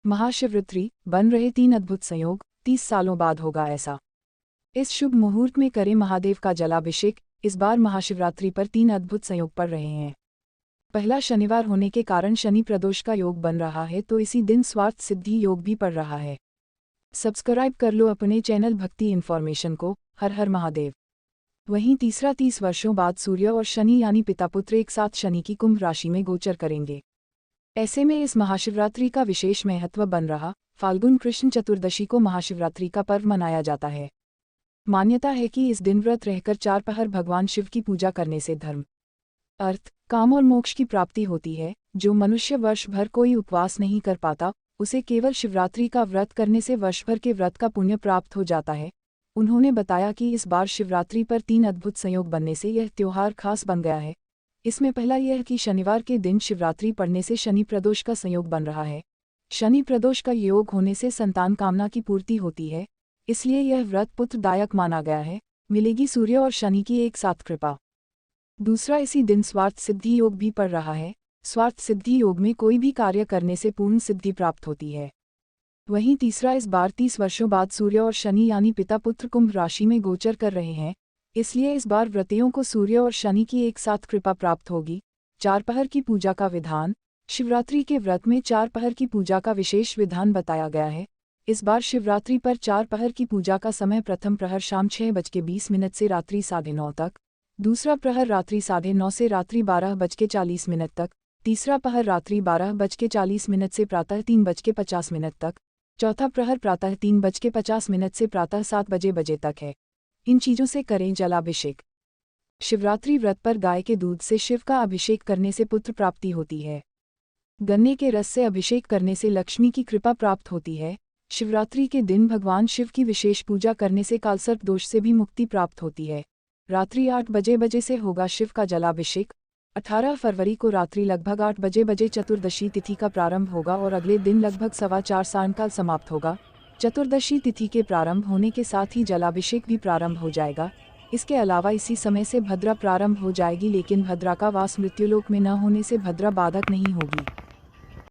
महाशिवरात्रि, बन रहे 3 अद्भुत संयोग, 30 सालों बाद होगा ऐसा। इस शुभ मुहूर्त में करें महादेव का जलाभिषेक। इस बार महाशिवरात्रि पर 3 अद्भुत संयोग पड़ रहे हैं। पहला शनिवार होने के कारण शनि प्रदोष का योग बन रहा है, तो इसी दिन स्वार्थ सिद्धि योग भी पड़ रहा है। सब्सक्राइब कर लो अपने चैनल भक्ति इन्फॉर्मेशन को। हर हर महादेव। वहीं तीसरा 30 वर्षों बाद सूर्य और शनि यानी पिता पुत्र एक साथ शनि की कुंभ राशि में गोचर करेंगे। ऐसे में इस महाशिवरात्रि का विशेष महत्व बन रहा। फाल्गुन कृष्ण चतुर्दशी को महाशिवरात्रि का पर्व मनाया जाता है। मान्यता है कि इस दिन व्रत रहकर 4 पहर भगवान शिव की पूजा करने से धर्म, अर्थ, काम और मोक्ष की प्राप्ति होती है। जो मनुष्य वर्ष भर कोई उपवास नहीं कर पाता, उसे केवल शिवरात्रि का व्रत करने से वर्ष भर के व्रत का पुण्य प्राप्त हो जाता है। उन्होंने बताया कि इस बार शिवरात्रि पर 3 अद्भुत संयोग बनने से यह त्योहार खास बन गया है। इसमें पहला यह कि शनिवार के दिन शिवरात्रि पड़ने से शनि प्रदोष का संयोग बन रहा है। शनि प्रदोष का योग होने से संतान कामना की पूर्ति होती है, इसलिए यह व्रत पुत्रदायक माना गया है। मिलेगी सूर्य और शनि की एक साथ कृपा। दूसरा, इसी दिन स्वार्थ सिद्धि योग भी पड़ रहा है। स्वार्थ सिद्धि योग में कोई भी कार्य करने से पूर्ण सिद्धि प्राप्त होती है। वहीं तीसरा, इस बार 30 वर्षों बाद सूर्य और शनि यानी पिता पुत्र कुंभ राशि में गोचर कर रहे हैं, इसलिए इस बार व्रतियों को सूर्य और शनि की एक साथ कृपा प्राप्त होगी। 4 पहर की पूजा का विधान। शिवरात्रि के व्रत में 4 पहर की पूजा का विशेष विधान बताया गया है। इस बार शिवरात्रि पर 4 पहर की पूजा का समय प्रथम प्रहर शाम 6:20 से रात्रि 9:30 तक, दूसरा प्रहर रात्रि 9:30 से रात्रि 12:40 तक, तीसरा पहर रात्रि 12:40 से प्रातः 3:50 तक, चौथा प्रहर प्रातः 3:50 से प्रातः 7 बजे तक है। इन चीज़ों से करें जलाभिषेक। शिवरात्रि व्रत पर गाय के दूध से शिव का अभिषेक करने से पुत्र प्राप्ति होती है। गन्ने के रस से अभिषेक करने से लक्ष्मी की कृपा प्राप्त होती है। शिवरात्रि के दिन भगवान शिव की विशेष पूजा करने से कालसर्प दोष से भी मुक्ति प्राप्त होती है। रात्रि 8 बजे से होगा शिव का जलाभिषेक। 18 फरवरी को रात्रि लगभग 8 बजे चतुर्दशी तिथि का प्रारंभ होगा और अगले दिन लगभग 4:15 सायंकाल समाप्त होगा। चतुर्दशी तिथि के प्रारंभ होने के साथ ही जलाभिषेक भी प्रारंभ हो जाएगा। इसके अलावा इसी समय से भद्रा प्रारंभ हो जाएगी, लेकिन भद्रा का वास मृत्युलोक में न होने से भद्रा बाधक नहीं होगी।